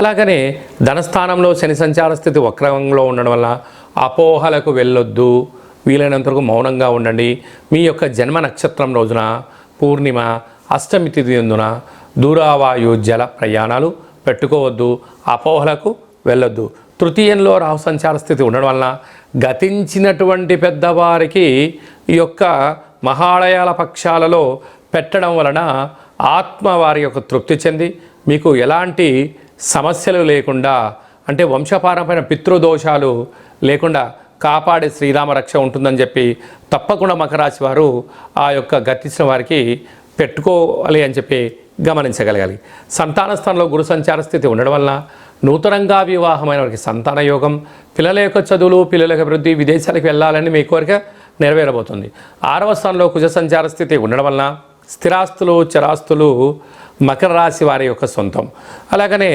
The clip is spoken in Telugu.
అలాగనే ధనస్థానంలో శని సంచార స్థితి వక్రంలో ఉండడం వల్ల అపోహలకు వెళ్ళొద్దు, వీలైనంత వరకు మౌనంగా ఉండండి. మీ యొక్క జన్మ నక్షత్రం రోజున పూర్ణిమ, అష్టమి తిథి ఎందున దూరావాయు జల ప్రయాణాలు పెట్టుకోవద్దు, అపోహలకు వెళ్ళొద్దు. తృతీయంలో రాహు సంచార స్థితి ఉండడం వలన గతించినటువంటి పెద్దవారికి ఈ యొక్క మహాలయాల పక్షాలలో పెట్టడం వలన ఆత్మ వారి యొక్క తృప్తి చెంది మీకు ఎలాంటి సమస్యలు లేకుండా, అంటే వంశపారంపైన పితృదోషాలు లేకుండా కాపాడే శ్రీరామ రక్ష ఉంటుందని చెప్పి తప్పకుండా మకర రాశి వారు ఆ యొక్క గతించిన వారికి పెట్టుకోవాలి అని చెప్పి గమనించగలగాలి. సంతాన స్థానంలో గురు సంచార స్థితి ఉండడం వలన నూతనంగా వివాహమైన వారికి సంతాన యోగం, పిల్లల యొక్క చదువులు, పిల్లల యొక్క అభివృద్ధి, విదేశాలకు వెళ్ళాలని మీ కోరిక నెరవేరబోతుంది. 6వ స్థానంలో కుజ సంచార స్థితి ఉండడం వలన స్థిరాస్తులు, చరాస్తులు మకర రాశి వారి యొక్క సొంతం. అలాగనే